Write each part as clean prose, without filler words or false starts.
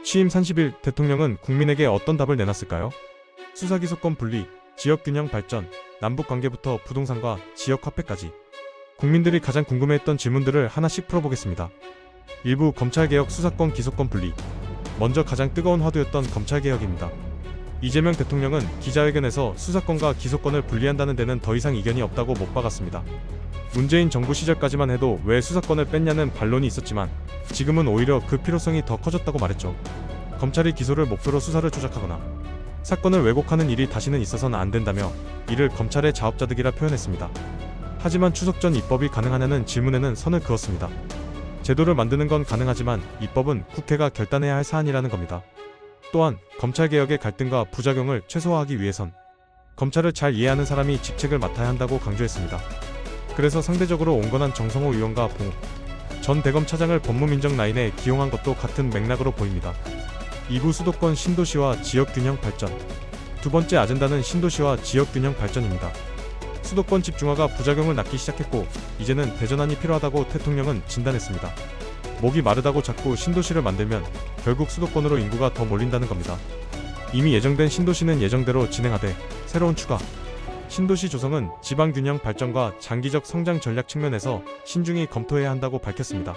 취임 30일 대통령은 국민에게 어떤 답을 내놨을까요? 수사기소권 분리, 지역균형 발전, 남북관계부터 부동산과 지역화폐까지 국민들이 가장 궁금해했던 질문들을 하나씩 풀어보겠습니다. 일부 검찰개혁 수사권 기소권 분리. 먼저 가장 뜨거운 화두였던 검찰개혁입니다. 이재명 대통령은 기자회견에서 수사권과 기소권을 분리한다는 데는 더 이상 이견이 없다고 못 박았습니다. 문재인 정부 시절까지만 해도 왜 수사권을 뺐냐는 반론이 있었지만 지금은 오히려 그 필요성이 더 커졌다고 말했죠. 검찰이 기소를 목표로 수사를 조작하거나 사건을 왜곡하는 일이 다시는 있어서는 안 된다며 이를 검찰의 자업자득이라 표현했습니다. 하지만 추석 전 입법이 가능하냐는 질문에는 선을 그었습니다. 제도를 만드는 건 가능하지만 입법은 국회가 결단해야 할 사안이라는 겁니다. 또한 검찰개혁의 갈등과 부작용을 최소화하기 위해선 검찰을 잘 이해하는 사람이 직책을 맡아야 한다고 강조했습니다. 그래서 상대적으로 온건한 정성호 의원과 봉 전 대검차장을 법무민정 라인에 기용한 것도 같은 맥락으로 보입니다. 2부 수도권 신도시와 지역균형 발전. 두 번째 아젠다는 신도시와 지역균형 발전입니다. 수도권 집중화가 부작용을 낳기 시작했고 이제는 대전환이 필요하다고 대통령은 진단했습니다. 목이 마르다고 자꾸 신도시를 만들면 결국 수도권으로 인구가 더 몰린다는 겁니다. 이미 예정된 신도시는 예정대로 진행하되 새로운 추가 신도시 조성은 지방균형 발전과 장기적 성장 전략 측면에서 신중히 검토해야 한다고 밝혔습니다.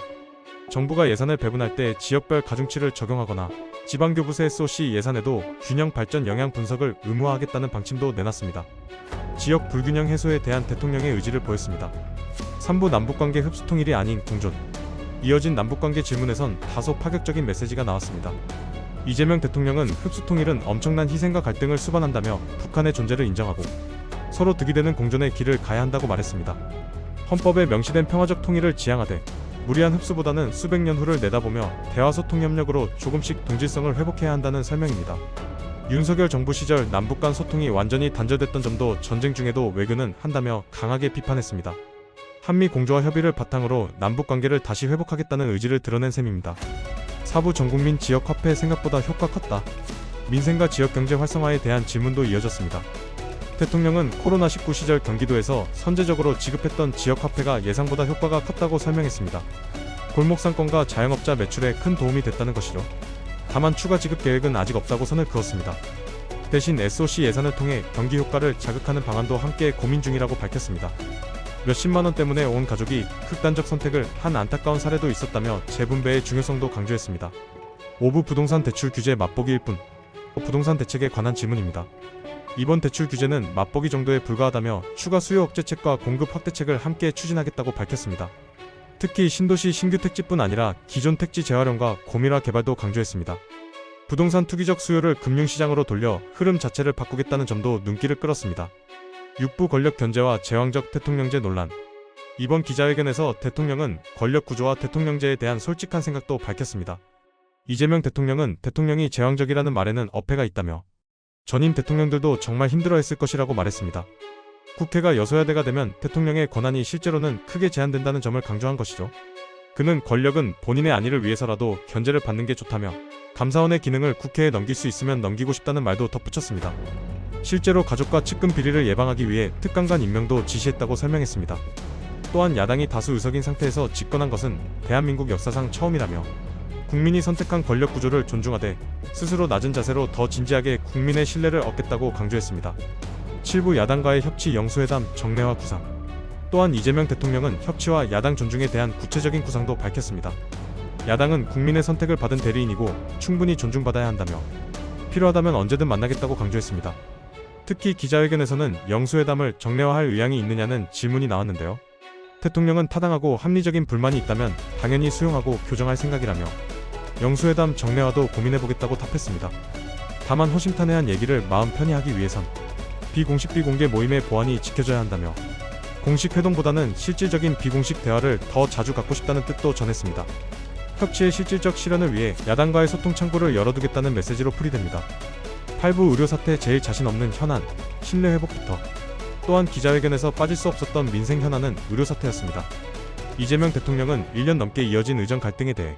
정부가 예산을 배분할 때 지역별 가중치를 적용하거나 지방교부세 SOC 예산에도 균형 발전 영향 분석을 의무화하겠다는 방침도 내놨습니다. 지역 불균형 해소에 대한 대통령의 의지를 보였습니다. 3부 남북관계 흡수 통일이 아닌 공존. 이어진 남북관계 질문에선 다소 파격적인 메시지가 나왔습니다. 이재명 대통령은 흡수 통일은 엄청난 희생과 갈등을 수반한다며 북한의 존재를 인정하고 서로 득이 되는 공존의 길을 가야 한다고 말했습니다. 헌법에 명시된 평화적 통일을 지향하되 무리한 흡수보다는 수백 년 후를 내다보며 대화소통 협력으로 조금씩 동질성을 회복해야 한다는 설명입니다. 윤석열 정부 시절 남북 간 소통이 완전히 단절됐던 점도 전쟁 중에도 외교는 한다며 강하게 비판했습니다. 한미 공조와 협의를 바탕으로 남북 관계를 다시 회복하겠다는 의지를 드러낸 셈입니다. 4부 전국민 지역화폐 생각보다 효과 컸다. 민생과 지역경제 활성화에 대한 질문도 이어졌습니다. 대통령은 코로나19 시절 경기도에서 선제적으로 지급했던 지역화폐가 예상보다 효과가 컸다고 설명했습니다. 골목상권과 자영업자 매출에 큰 도움이 됐다는 것이죠. 다만 추가 지급 계획은 아직 없다고 선을 그었습니다. 대신 SOC 예산을 통해 경기 효과를 자극하는 방안도 함께 고민 중이라고 밝혔습니다. 몇십만원 때문에 온 가족이 극단적 선택을 한 안타까운 사례도 있었다며 재분배의 중요성도 강조했습니다. 5부 부동산 대출 규제 맛보기일 뿐. 부동산 대책에 관한 질문입니다. 이번 대출 규제는 맛보기 정도에 불과하다며 추가 수요 억제책과 공급 확대책을 함께 추진하겠다고 밝혔습니다. 특히 신도시 신규 택지뿐 아니라 기존 택지 재활용과 고밀화 개발도 강조했습니다. 부동산 투기적 수요를 금융시장으로 돌려 흐름 자체를 바꾸겠다는 점도 눈길을 끌었습니다. 6부 권력 견제와 제왕적 대통령제 논란. 이번 기자회견에서 대통령은 권력 구조와 대통령제에 대한 솔직한 생각도 밝혔습니다. 이재명 대통령은 대통령이 제왕적이라는 말에는 어폐가 있다며 전임 대통령들도 정말 힘들어했을 것이라고 말했습니다. 국회가 여소야대가 되면 대통령의 권한이 실제로는 크게 제한된다는 점을 강조한 것이죠. 그는 권력은 본인의 안위를 위해서라도 견제를 받는 게 좋다며 감사원의 기능을 국회에 넘길 수 있으면 넘기고 싶다는 말도 덧붙였습니다. 실제로 가족과 측근 비리를 예방하기 위해 특감관 임명도 지시했다고 설명했습니다. 또한 야당이 다수 의석인 상태에서 집권한 것은 대한민국 역사상 처음이라며 국민이 선택한 권력 구조를 존중하되 스스로 낮은 자세로 더 진지하게 국민의 신뢰를 얻겠다고 강조했습니다. 7부 야당과의 협치 영수회담 정례화 구상. 또한 이재명 대통령은 협치와 야당 존중에 대한 구체적인 구상도 밝혔습니다. 야당은 국민의 선택을 받은 대리인이고 충분히 존중받아야 한다며 필요하다면 언제든 만나겠다고 강조했습니다. 특히 기자회견에서는 영수회담을 정례화할 의향이 있느냐는 질문이 나왔는데요. 대통령은 타당하고 합리적인 불만이 있다면 당연히 수용하고 교정할 생각이라며 영수회담 정례화도 고민해보겠다고 답했습니다. 다만 허심탄회한 얘기를 마음 편히 하기 위해선 비공식 비공개 모임의 보안이 지켜져야 한다며 공식 회동보다는 실질적인 비공식 대화를 더 자주 갖고 싶다는 뜻도 전했습니다. 협치의 실질적 실현을 위해 야당과의 소통 창구를 열어두겠다는 메시지로 풀이됩니다. 8부 의료 사태 제일 자신 없는 현안, 신뢰 회복부터. 또한 기자회견에서 빠질 수 없었던 민생 현안은 의료 사태였습니다. 이재명 대통령은 1년 넘게 이어진 의정 갈등에 대해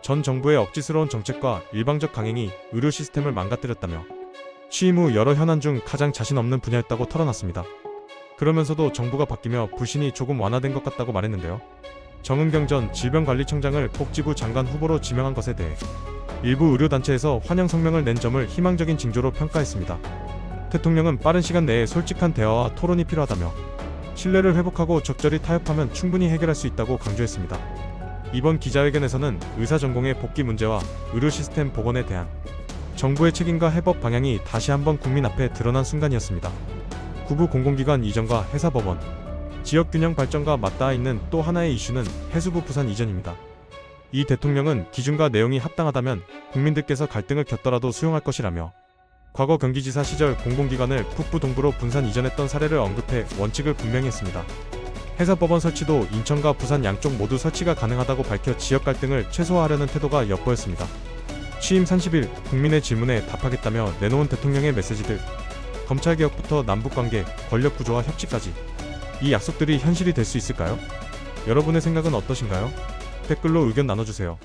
전 정부의 억지스러운 정책과 일방적 강행이 의료 시스템을 망가뜨렸다며 취임 후 여러 현안 중 가장 자신 없는 분야였다고 털어놨습니다. 그러면서도 정부가 바뀌며 불신이 조금 완화된 것 같다고 말했는데요. 정은경 전 질병관리청장을 복지부 장관 후보로 지명한 것에 대해 일부 의료단체에서 환영 성명을 낸 점을 희망적인 징조로 평가했습니다. 대통령은 빠른 시간 내에 솔직한 대화와 토론이 필요하다며 신뢰를 회복하고 적절히 타협하면 충분히 해결할 수 있다고 강조했습니다. 이번 기자회견에서는 의사 전공의 복귀 문제와 의료 시스템 복원에 대한 정부의 책임과 해법 방향이 다시 한번 국민 앞에 드러난 순간이었습니다. 구부 공공기관 이전과 해사법원, 지역균형 발전과 맞닿아 있는 또 하나의 이슈는 해수부 부산 이전입니다. 이 대통령은 기준과 내용이 합당하다면 국민들께서 갈등을 겪더라도 수용할 것이라며 과거 경기지사 시절 공공기관을 북부 동부로 분산 이전했던 사례를 언급해 원칙을 분명히 했습니다. 해사법원 설치도 인천과 부산 양쪽 모두 설치가 가능하다고 밝혀 지역 갈등을 최소화하려는 태도가 엿보였습니다. 취임 30일 국민의 질문에 답하겠다며 내놓은 대통령의 메시지들, 검찰개혁부터 남북관계, 권력구조와 협치까지 이 약속들이 현실이 될 수 있을까요? 여러분의 생각은 어떠신가요? 댓글로 의견 나눠주세요.